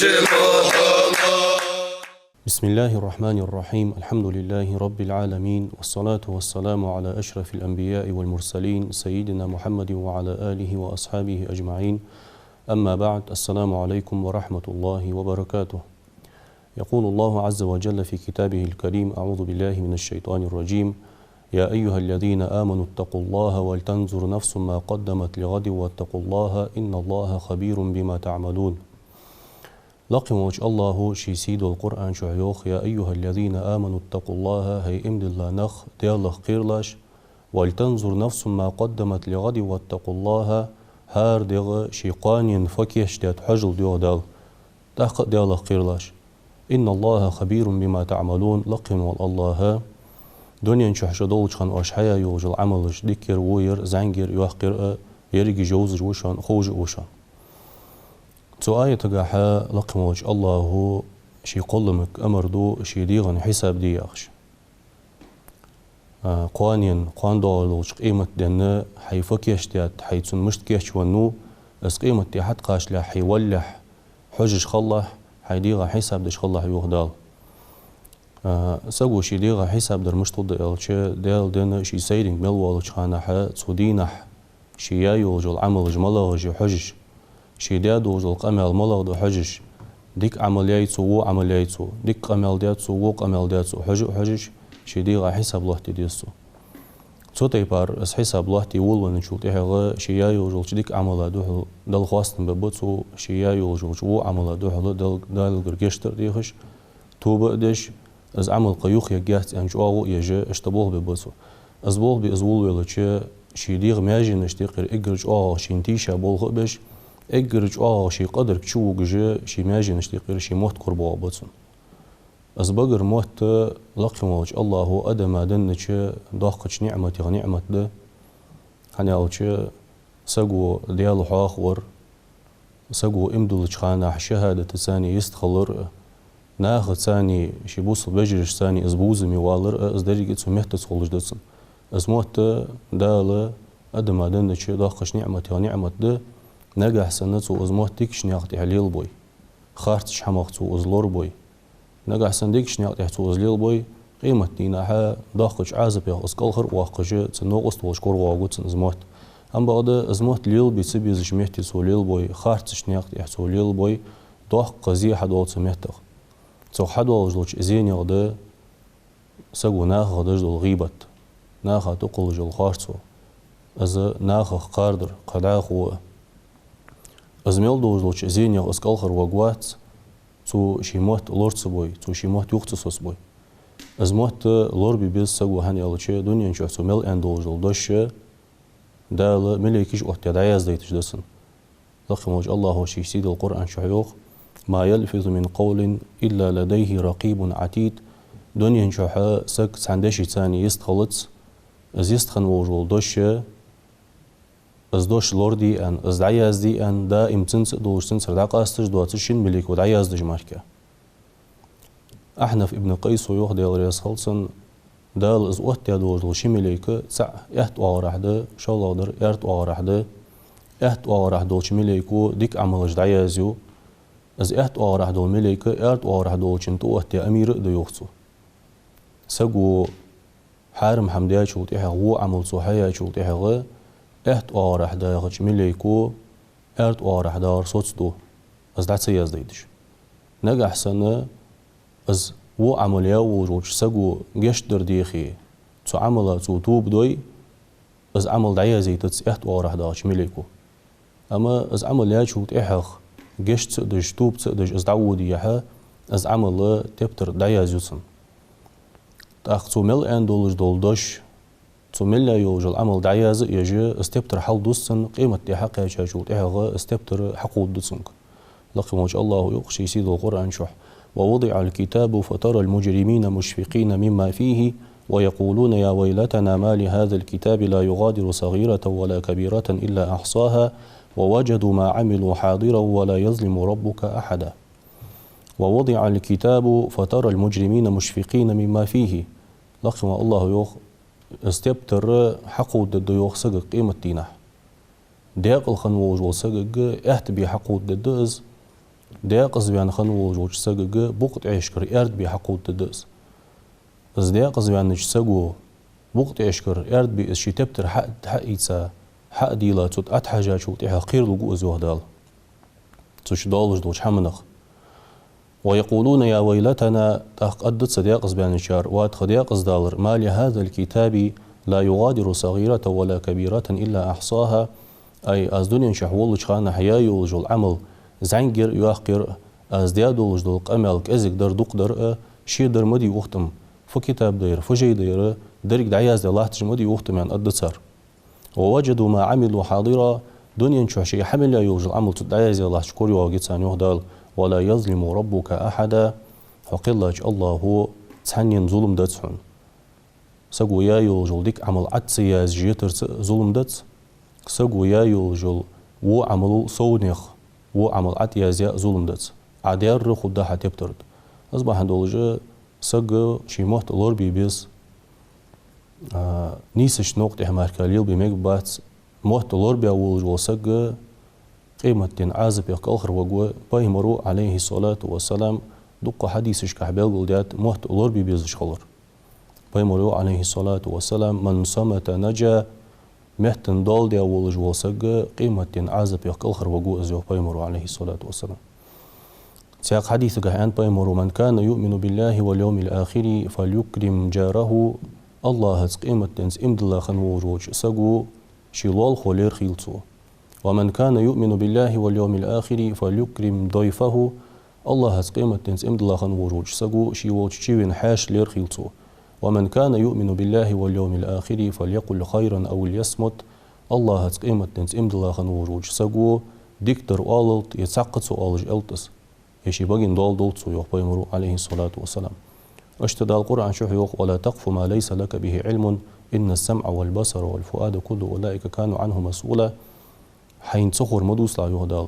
بسم الله الرحمن الرحيم. الحمد لله رب العالمين، والصلاة والسلام على أشرف الأنبياء والمرسلين سيدنا محمد وعلى آله وأصحابه أجمعين. أما بعد، السلام عليكم ورحمة الله وبركاته. يقول الله عز وجل في كتابه الكريم: أعوذ بالله من الشيطان الرجيم. يا أيها الذين آمنوا اتقوا الله ولتنظر نفس ما قدمت لغد واتقوا الله إن الله خبير بما تعملون. لقم وجه الله شي سيد القرآن شعيوخ. يا أيها الذين آمنوا اتقوا الله هي امد الله نخ ديالخ قيرلاش ولتنظر نفس ما قدمت لغد واتقوا الله هار ديغ شي قانين فكيش ديات حجل ديو دال تحق ديالخ قيرلاش إن الله خبير بما تعملون. لقم والله دنيا نشحش دولش خان أشحيا يوجل عملش ديكير وير زنجر يوحقر يرجي جوزر وشان خوج وشان. تو آية تقاحا لقم وجه الله شي قلمك أمر دو شي ديغن حساب دياخش قوانين قوان دولش قيمة دينا حي فكيش ديات حيثن مشت كيش ونو اس قيمة دي حد قاش لا حي ولح حجش خلح حي ديغا حساب ديش خلح يوغدال ساقو شي ديغا حساب در مشتو ديال دينا شي سيدين ملوالش خانا حا تسودينح شي يايو جل عمل جمالا جي حجش شي ديادو جل قمال مالا دو حجش ديك عملياتو و عملياتو ديك قمال دياتو و قمال دياتو حجش شي ديغا حساب الله تديسو تو تيبار اس حساب الله تيول ونشول تيغا شي يايو جل ديك عملا دو دل خواستن ببوتو شي يايو جل و عملا دو دل غرغشتر ديخش تو بقدش از عمل قيوخ يجات ان جواو يجا اشتبوه ببوتو از بول بي از ول ولا شي ديغ ماجن اشتيقر اجرج شينتيشا بول بش اجرج شي قدر كشو جا شي ماجن اشتيقر شي موت قربوا بوتو از بقر موت لقم وجه الله ادم دنچ داقش نعمتي غنعمت ده هنالچ سقو ديال حاخور سقو امدلج خانه شهاده ثاني يستخلر ناخد ثاني شي بوصل بجرش ثاني از بوزمي والر از درجه سمحت تخلج دسن از موت دال ادم دنچ داقش نعمتي غنعمت ده نجح سنتو از موت تكش نياقتي عليل بوي خارتش حماقتو از لور بوي نجح سنديكش نياقتي حتو از ليل بوي قيمة نيناها داقش عازب يا اسقلخر واقش تنوقست وشكور واغوتن از موت ام بعد از موت ليل بيتسبي زشميتي سو ليل بوي خارتش نياقتي حتو ليل بوي داق قزي حدوت سميتخ تو حدو جلوش ازين يغدا سقو ناخ غدج دول غيبت ناخ تقل جل خارتو از ناخ قاردر قداخو از ميل دو جلوش ازين يغ اسقلخر واغوات تو شي موت لورتس بوي تو شي موت يوختسوس بوي از موت لور بيبيز سقو هاني الچه دنيا نشو تو ميل اندو جل دوش دال ملكيش احتدايز ديتش دسن لقم وجه الله شي سيد القرآن شحيوخ ما يلفظ من قول إلا لديه رقيب عتيد. دنيا نشوحا سك ساندشي ثاني يستخلص از يستخن وجول دوش از دوش لوردي ان از دعياز دي ان دا امتنس دوش تنسر دا قاستش دواتشين ملك ودعياز دج ماركا أحنف ابن قيس ويوخ ديال رياس خلصن دال از اوت يا دوش شي ملك سع احت وراحده شاء الله در ارت وراحده احت وراح دوش ملكو ديك عملش دعيازيو از احت وراح دول ملك ارت وراح دول چنتو اوت امير دو يوختو سقو حارم حمديا شوت هو عمل صحيا شوت هغه احت وراح دا يغش ملكو ارت وراح دار صوتو از دعت سياز ديدش نجح سنه از و عمليا وروج سقو قشدر ديخي تو عمل تو توب دوي از عمل دعيا زيتس احت وراح داش ملكو اما از عمليا شوت احخ قشت سقدج توب سقدج از دعودي يحا از عمل تبتر دعيا زيوتسن تاخ تو مل اندولج دولدش تو مل يوج العمل دعياز يجي استبتر حل دوسن قيمة دي حقها شاشوت احغا استبتر حقود دوسنك لقم وجه الله يقشي سيد القرآن شح ووضع الكتاب فترى المجرمين مشفقين مما فيه ويقولون يا ويلتنا ما لهذا الكتاب لا يغادر صغيرة ولا كبيرة إلا أحصاها ووجدوا ما عملوا حاضرا ولا يظلم ربك أحدا. ووضع الكتاب فترى المجرمين مشفقين مما فيه لقم الله يوخ استبتر حقود ضد يوخ سقق قيمة دينه داق الخنوج والسقق احتبي حقود ضد از دياقز بيان خنو جوج سجق بوقت عشكر ارد بحقود تدس از دياقز بيان سجو بوقت عشكر ارد بي شي تبتر حق يتسا حق ديلا تut اتحاجا شو تيها قير لجو ازوه دال تش دالج دوش حمنخ ويقولون يا ويلتنا تقدت صديق بيان الشار وات خديق دالر ما لهذا الكتاب لا يغادر صغيرة ولا كبيرة إلا أحصاها أي از دنيا شحول خان حيا يولج العمل زعنجر يحقر از ديادولج دول قمل كأزك در دوق در شي در مدي وقتم فكتاب دير فجي دير درك دعياز الله تجمدي وقتم يعني أدسر ووجدوا ما عملوا حاضرا دنيا شو شيء حمل يولج العمل تدعياز الله شكوري واجد سانيوه دال ولا يظلم ربك أحدا فقلج الله هو تحنين ظلم دتسحن سقو يا يولج ديك عمل عدسي جيتر ظلم دتس سقو يا يولج و عملوا صونيخ و عمل عتيا زياء ظلم دتس عدير رخو ده حتبترد أصبح هندولج سقو شي محت لور بيبيز نيسش نقطة هماركاليل بميك بات محت لور بيولج وسقو قيمة عازب يقالخر وقوة بايمرو عليه الصلاة والسلام دقة حديثش كحبال قلدات محت لور بيبيزش خلر بايمرو عليه الصلاة والسلام من صمت نجا محتن دال دي أولج وسق قيمة عازب يقالخر وقوة زيو بايمرو عليه الصلاة والسلام سياق حديث كحيان بايمرو من كان يؤمن بالله واليوم الآخر فليكرم جاره الله هز قيمة امد الله خنوروج سقو شلال خولير خيلتو ومن كان يؤمن بالله واليوم الآخر فليكرم ضيفه الله هز قيمة امد الله خنوروج سقو شيوال شيوين حاش لير خيلتو ومن كان يؤمن بالله واليوم الآخر فليقل خيرا أو ليصمت الله هز قيمة امد الله خنوروج سقو ديكتر آلت يتسقط سؤالج ألتس يشي باقين دول دولتسو يوخ عليه الصلاة والسلام اشتدى القرآن شوح يوخ ولا تقف ما ليس لك به علم إن السمع والبصر والفؤاد كل أولئك كانوا عنه مسؤولا حين تخور مدوس لا يهدال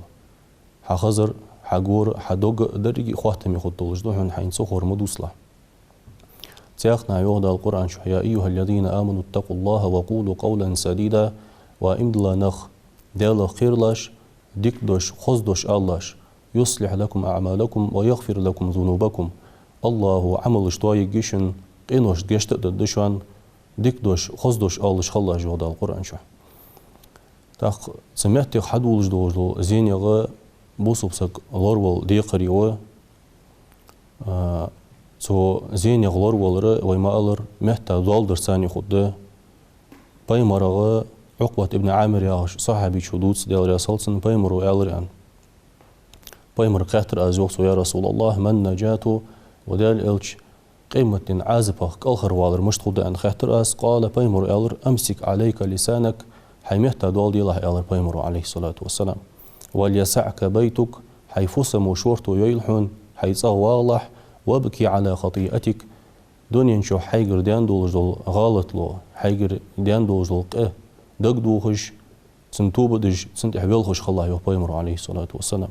حخزر حقور حدوق درجي خواتم يخد دولجدوحن حين تخور مدوس لا تياخنا يهدى القرآن شوح يا أيها الذين آمنوا اتقوا الله وقولوا قولا سديدا وإمدلا نخ ديال خيرلاش ديكدوش خزدوش آلاش يصلح لكم أعمالكم ويغفر لكم ذنوبكم الله عمل شتوي جيشن قينوش جشت ددشان ديكدوش خزدوش آلش خلاش يهدى القرآن شوح تاخ سمعت حدولج دوجلو زين يغا بوصبسك لورول ديقريوه تو زين يغلور ولر ويما ألر محتا دول درساني خده باي مرغا عقبة ابن عامر ياغش صحابي شدوت ديال رسالسن باي مرو ألريان باي مر قاتر أزوغسو يا رسول الله من نجاتو وديال إلش قيمة عازبه كالخر والر مشتخد أن خاتر أس قال باي مر ألر أمسك عليك لسانك حي محتا دول دياله ألر باي مرو عليه الصلاة والسلام وليسعك بيتك حي فسمو شورتو يلحون حي صوالح وابكي على خطيئتك دنيا شو حيجر ديان دولجل غلط له حيجر ديان دولجل قه دق دوخش سنتوب دج سنت حبيلخش خلاه يوبيمر عليه الصلاة والسلام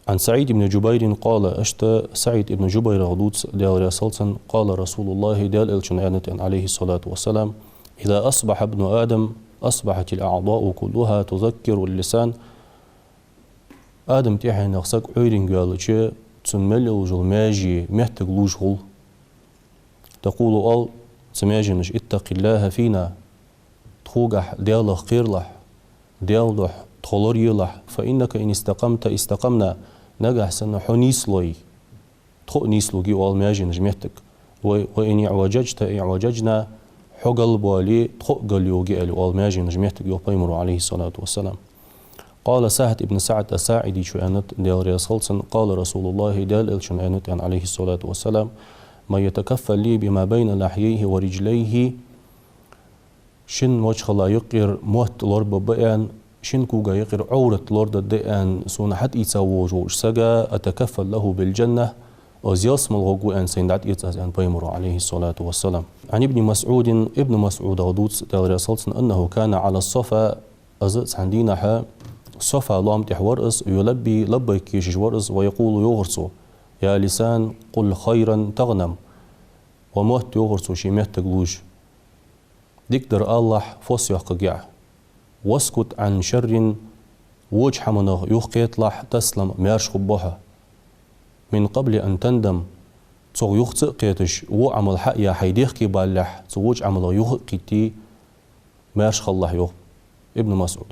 عن سعيد بن جبير قال أشت سعيد بن جبير غدوت ديال رسالة قال رسول الله ديال الشنعنة عليه الصلاة والسلام إذا أصبح ابن آدم أصبحت الأعضاء كلها تذكر اللسان آدم تيحي نغسك عيرين قال تسمى الجل ماجي محتاج لوجهل تقول أل تماجنش اتق الله فينا تخوجح ديالله خيرلح ديالله تخلر يلح فإنك إن استقمت استقمنا نجح سنة حنيسلي تخو نيسلوجي وال ماجنش محتاج وإن اعوججت اعوججنا حقل بالي تخو قليوجي وال ماجنش محتاج يقيمر عليه الصلاة والسلام قال سهل ابن سعد الساعدي شؤانت ديال رسالة قال رسول الله ديال الشؤانت عليه الصلاة والسلام ما يتكفل لي بما بين لحييه ورجليه شن وجه لا يقر موت لورب بيان شن كوجا يقر عورة لورد ديان سون حد يتسوج سجا أتكفل له بالجنة وزياسم الغوغو أن سيندعت يتأذن بيمر عليه الصلاة والسلام عن ابن مسعود غدوت ديال رسالة أنه كان على الصفا أزت عندنا صفا لام تحورس يلبي لبيك يجورس ويقول يغرسو يا لسان قل خيرا تغنم وموت يغرسو شيمات تقلوج ديكدر الله فوس يحقق واسكت عن شر ووج حمنغ يخقيت لح تسلم ميرش خبوها من قبل أن تندم تصغ يخطئ قيتش وعمل حق يا حيديخ كي بالح تصوج عمل يخقيتي ميرش خالله يخ ابن مسعود.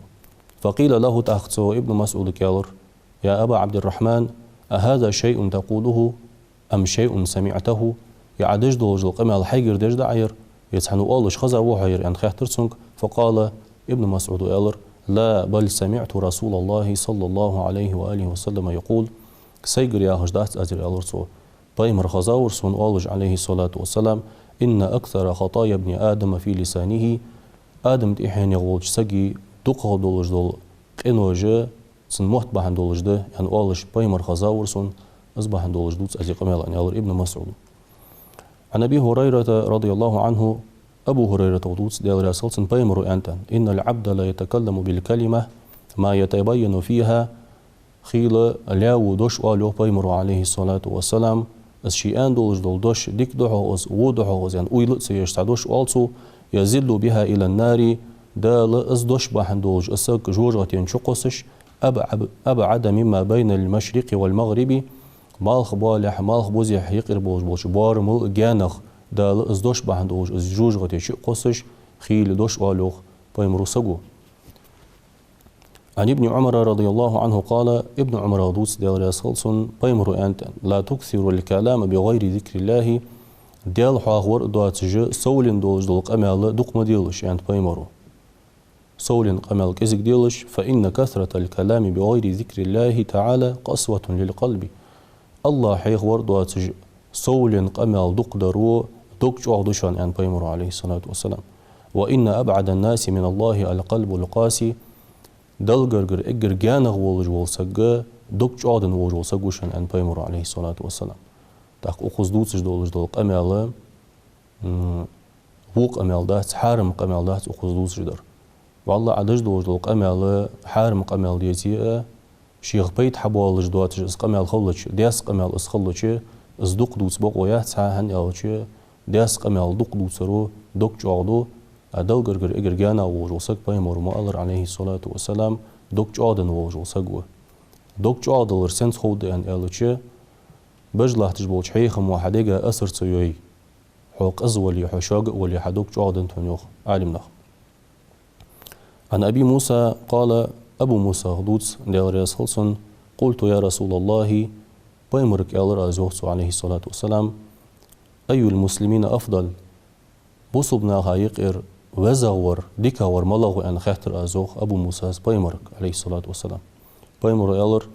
فقيل له تأخذ ابن مسعود كالر يا أبا عبد الرحمن أهذا شيء تقوله أم شيء سمعته يعدج دوج القمع الحيجر دج دعير يتحنو أولش خزا وحير أن خيحترسونك. فقال ابن مسعود ألر لا بل سمعت رسول الله صلى الله عليه وآله وسلم يقول سيجر يا هجدات أزر ألر صو بايمر خزاور سون أولج عليه الصلاة والسلام إن أكثر خطايا ابن آدم في لسانه آدم تيحين يغولج سجي دقه دولج دول قنوجه سن محت بحن دولج ده يعني أولج بايمر خزاور سون أصبحن دولج دوت أزي قميل أن ألر ابن مسعود. عن أبي هريرة رضي الله عنه أبو هريرة ودوت ديال رسول بايمر أنتن إن العبد لا يتكلم بالكلمة ما يتبين فيها خيل لاو دوش والو بايمر عليه الصلاة والسلام الشيئان دولج دول دوش ديك دوحوز ودوحوز يعني ويل سيشتعدوش والسو يزل بها إلى النار دال أصدوش بحن دولج أساق جوجة شقصش أبعد مما بين المشرق والمغرب مالخ بالح مالخ بوزيح يقر بوش بار مل جانخ دال أصدوش بحن دولج أسجوجة شقصش خيل دوش والوخ بايمرو سقو. عن ابن عمر رضي الله عنه قال ابن عمر دوس ديال رسولسون بايمرو أنت لا تكثر الكلام بغير ذكر الله ديال حاغور دواتج سولين دولج دولق أمال دوق مديلش يعني بايمرو سولين قمال كزك ديلش فإن كثرة الكلام بغير ذكر الله تعالى قسوة للقلب. الله حيغور دواتج سولين قمال دوق درو دوق جوعدشان يعني بايمرو عليه الصلاة والسلام. وإن أبعد الناس من الله القلب القاسي دلغرغر اگر جانغ ولج ولسجا دوك جادن ولج ولسجوشن ان بايمر عليه الصلاة والسلام. تاق أخذ دوتش دولج دول قمال ووق قمال دات حارم قمال دات أخذ دوتش در. والله عدج دولج دول قمال حارم قمال ديتي شيخ بيت حبولج دواتش اس قمال خلش ديس قمال اس خلش اس دوك دوتس بقويات ساهن يالش ديس قمال دوك دوتسرو دوك جادو دلغرغر اگر جانا ولج ولسج بايمر مؤلر عليه الصلاة والسلام دوك جادن ولج ولسجو دوك جادلر سنس خود ان الچه بجلاه تجبول حيخم وحديقة أسر سيوي حوق أزولي حشاق ولي حدوك جادن تنيوخ عالم نخ. عن أبي موسى قال أبو موسى غدوت ديال رسولسون قلت يا رسول الله بايمرك ألر أزوخت عليه الصلاة والسلام أي المسلمين أفضل بوصبنا غايقر وزاور ديكاور ملغو أن خاطر أزوخ أبو موسى بايمرك عليه الصلاة والسلام بايمر ألر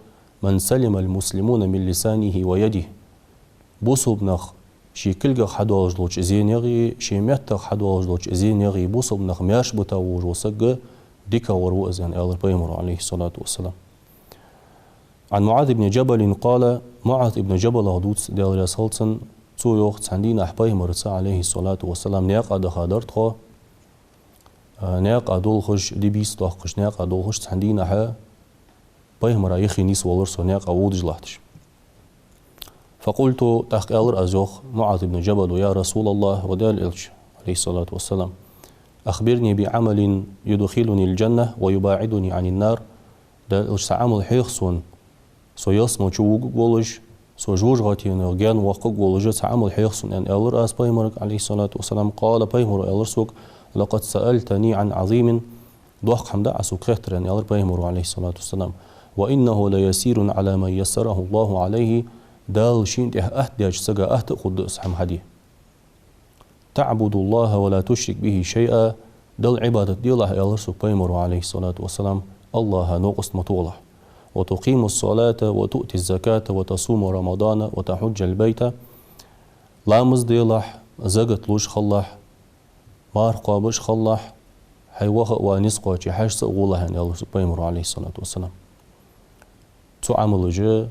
من سلم المسلمون من لسانه ويده بوصبناخ شي كلغ حدوالج دولج ازين يغي شي ميتغ حدوالج دولج ازين يغي بوصبناخ مياش بتاوج وسق ديكاور وأزين ألر بايمر عليه الصلاة والسلام. عن معاذ بن جبل قال معاذ بن جبل غدوت ديال رسولسن تو يوخ تساندين أحبايمر عليه الصلاة والسلام نياق أدخادرت خو نياق أدولخش دي بيس دخش نياق أدولخش تساندين أحا بايمر يخي نيس ولرسو نياق أودج لحتش. فقلت تحق ألر أزوخ معاذ بن جبل يا رسول الله ودال إلش عليه الصلاة والسلام أخبرني بعمل يدخلني الجنة ويباعدني عن النار. دال إلش سعمل حيخصون سو يسمو چوغ ولج سو جوج غاتين جان وقق ولج سعمل حيخصون أن ألر أس بايمر عليه الصلاة والسلام قال بايمر ألر سوك لقد سألتني عن عظيم ضحك حمد عسوك خيتر أن ألر بايمر عليه الصلاة والسلام وإنه ليسير على من يسره الله عليه دال شين أهديج سجا أهتقد أسحم هدي تعبد الله ولا تشرك به شيئا دل عبادة دي الله ألر سوك بايمر عليه الصلاة والسلام الله نوقست مطولة وتقيم الصلاة وتؤتي الزكاة وتصوم رمضان وتحج البيت لامز ديلح زقت لوش خلاح مار قابش خلاح حيوخ ونسقة حاج سأقولها أن الله سبحانه عليه الصلاة والسلام تعمل جاء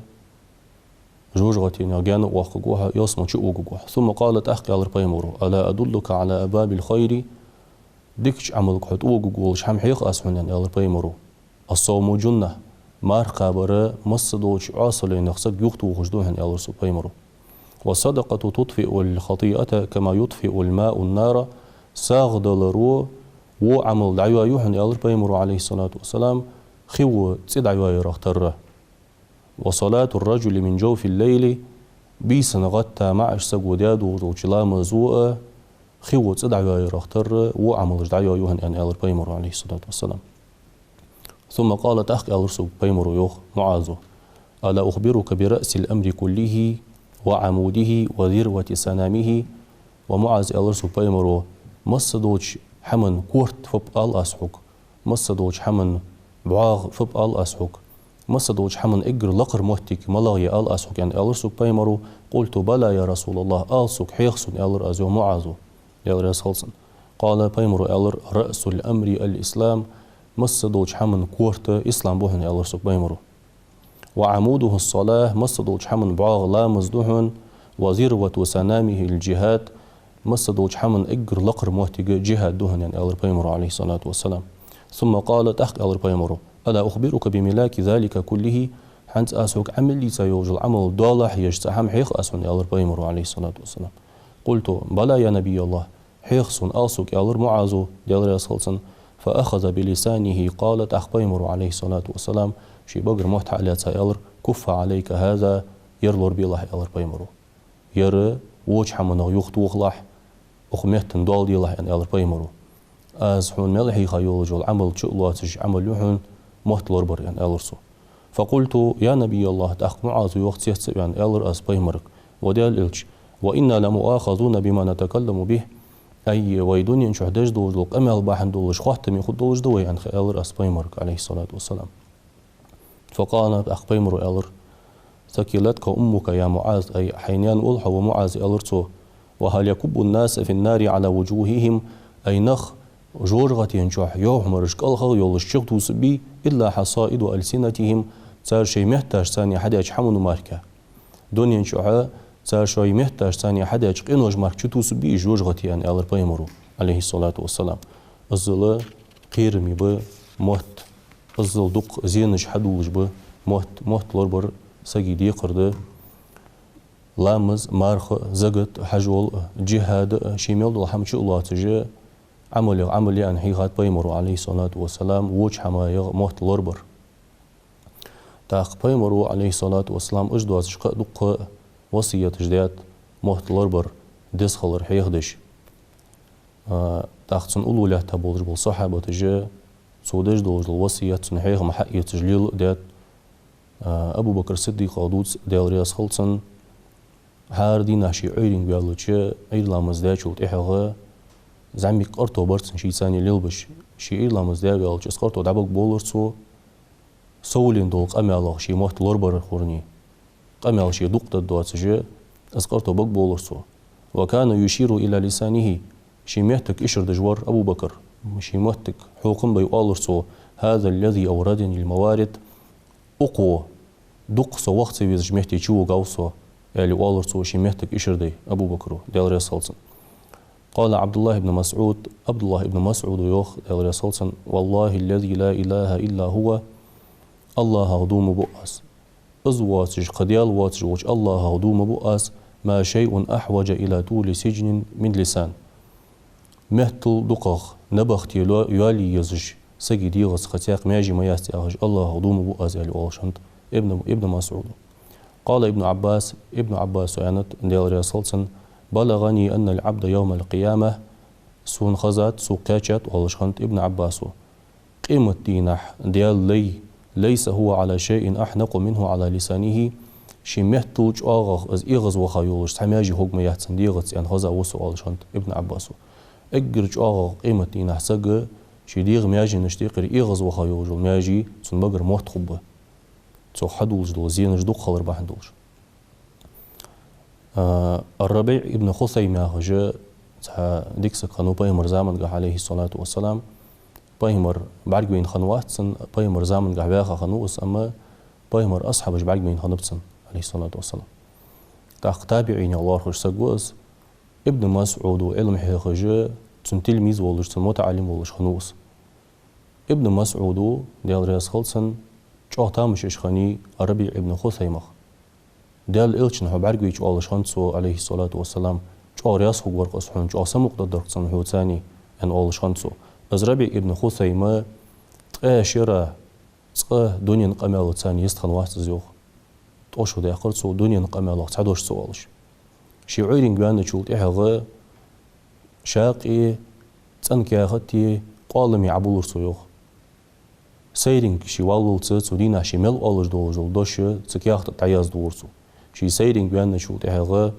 جوجغتين يجان وقوها يسمى شؤوجها ثم قالت أخي على البيمر ألا أدلك على أباب الخير ديكش عملك حتوجوج حم حيق أسمن أن البيمر الصوم جنة مار قابر مصدوش عاصل نخسك يختو خجدوهن أن الله سبحانه والصدقة تطفئ الخطيئة كما يطفئ الماء النار ساغد لرو وعمل دعوة يوحن ألر بايمر عليه الصلاة والسلام خو تدعي رختر وصلاة الرجل من جوف الليل بيسن غتا معش سجوداد وجلا مزوء خو تدعي رختر وعمل جدعي يوهن أن ألر بيمر عليه الصلاة والسلام. ثم قال تحق ألرسو بيمر يوخ معاذ ألا أخبرك برأس الأمر كله وعموده وذروة سنامه. ومعاذ ألرسو بيمر مصدوج حمن كورت فب آل أسحق مصدوج حمن بعاغ فب آل أسحق مصدوج حمن إجر لقر مهتك ملاغي آل أسحق يعني ألرسو بيمر قلت بلى يا رسول الله آلسك حيخسن ألر أزو معاذ ألر أسخلصن قال بيمر ألر رأس الأمر الإسلام مصدوج حمن كورت إسلام بوهن ألرسو بيمر وعموده الصلاة مصدوج حمن بعاغ لا مزدوهن وذروة سنامه الجهاد مصدوج حمن إجر لقر مهتج جهاد دهن يعني ألر بيمر عليه الصلاة والسلام. ثم قال تحق ألر بيمر ألا أخبرك بملاك ذلك كله حنت أسوك عمل لي سيوجل عمل دالح يجتحم حيخ أسون ألر بيمر عليه الصلاة والسلام. قلت بلى يا نبي الله حيخسن أسوك ألر معاذ ديال رسولسن فأخذ بلسانه قال تحق بيمر عليه الصلاة والسلام شي بقر محت على ألر كف عليك هذا يرلور بالله ألر بيمر ير وجه حمن يخت وخلح أخميت دول دي الله يعني ألر بيمرو از حون ملحي خيول جول عمل شؤلاتج عمل يحون مهت لربر يعني ألرسو. فقلت يا نبي الله تأخ معاذ وقت يحسب يعني ألر أز بيمرك وديال إلج وإنا لمؤاخذون بما نتكلم به أي ويدوني نشوح دج دوج أمل باحن دوج خواتم يخد دوج دوي يعني ألر أز بيمرك عليه الصلاة والسلام. فقال أخ بيمرو ألر ثكلتك أمك يا معاذ أي حينيان ألح ومعاذ ألرسو وهل يكب الناس في النار على وجوههم أي نخ جورغة ينجح يوم مرشك الخل يول الشغل سبي إلا حصائد ألسنتهم صار شيء محتاج ثاني حدا يحمل ماركة دون ينجح صار شيء محتاج ثاني حدا يقينوج ماركة تسبي جورغة يعني ألر بيمرو عليه الصلاة والسلام. الظل قيرمي ب موت الظل دق زينش حدوج ب موت لربر سجدي قرده لامز مارخ زغت حجول جهاد شيميل دول حمش الله تجي عملي ان هيغات بيمر عليه الصلاه والسلام وجه حما موت لربر تاق بيمر عليه الصلاه والسلام اجدواز شق دق وصيه جديات موت لربر دس خلر هيغدش تاقسن اولوله تبولج بالصحابه تجي سودج دول وصيه هيغ محقيه تجليل ديت ابو بكر الصديق قادوس ديال رياس خلصن هاردي ناشي عيرين بيالوچه ايلا مزداچ ولت احغه زعمي قرتو برسن شي ثاني ليلبش شي ايلا مزدا بيالوچ اسقرتو دابق بولرسو سولين دول قمالو شي موت لوربر خورني قمال شي دقت دواتجه اسقرتو بق بولرسو وكان يشير الى لسانه شي مهتك اشر دجور ابو بكر شي مهتك حوقن بيقالرسو هذا الذي اوردني الموارد اقوى دقصو وقت بيز مهتي چو غاوسو اللي والرسو شي مهتك إشردي أبو بكر ديال رسولسن. قال عبد الله بن مسعود يوخ ديال رسولسن والله الذي لا إله إلا هو الله هغدوم بؤس أزواتج قديال واتج وش الله هغدوم بؤس ما شيء أحوج إلى طول سجن من لسان مهتل دقاق نبختي يالي يزج سجدي غس ختياق ماجي ما يستياغج الله هغدوم بؤس اللي والشنت ابن مسعود. قال ابن عباس عنت ديال رسولسن بلغني أن العبد يوم القيامة سون خزات سوكاتشت والشخنت ابن عباس قيمة دينح ديال ليس هو على شيء أحنق منه على لسانه شي مهتلج آغاق از إيغز وخيولش سماجي حكم يحسن ديغز يعني خزا وسو والشخنت ابن عباس اجرج آغاق قيمة دينح سق شي ديغ ماجي نشتيقر إيغز وخيولج ماجي سن بقر موت خبه تو حدولج دول زينج دوق خلر باحدولج. الربيع ابن خثيمة هجا ديكس خانو بايمر زامن قح عليه الصلاة والسلام بايمر بعرقين خنواتسن بايمر زامن قح باخا خنوس أما بايمر أصحابش بعرقين خنبتسن عليه الصلاة والسلام. تاق تابعين الله خش سقوز ابن مسعود وعلم هجا تن تلميذ ولج تن متعلم ولج خنوس ابن مسعود ديال رياس خلصن چاهتامش اشخاني الربيع ابن خثيمة ديال إلشن هو بعرقويش أولشانسو عليه الصلاة والسلام چارياس خوب ورقص حون چاسم مقدر قصن حوتاني أن أولشانسو از ربيع ابن خثيمة تقاشرة دنيا نقمل ثاني يستخن واحد زيوخ توشو ده آخر سو دنيا نقمل تعدوش سوالش شي عيرين بيان شولت إحغا شاقي تنكي خطي قالم يعبولر سويوخ سيرين شي والول تسودينا شي مل أولج دولجول دوش تكياخ تعياز دورسو شي سيرين بيان شولت إحغا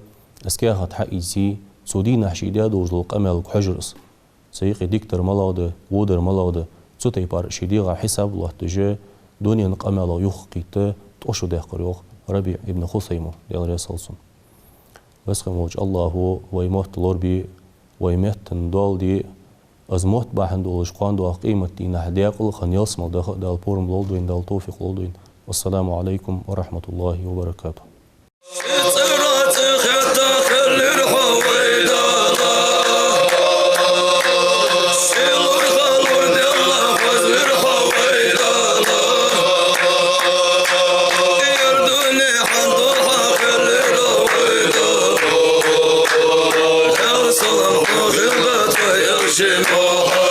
اسكياخ تحقيسي سودينا شي ديا دولجول قمل حجرس سيقي ديكتر ملاده ودر ملاده تسوتي بار شي ديغا حساب الله تجي دنيا نقمل يخقيت توشو ده قريوخ ربيع ابن خثيمة ديال ريسالسون بس خموج الله ويموت لوربي ويموت تندول دي أزموت باحن دولش قاندو قيمة دينا هديقل خن يلسمل دال بورم لولدوين دال توفيق لولدوين والسلام عليكم ورحمة الله وبركاته Jim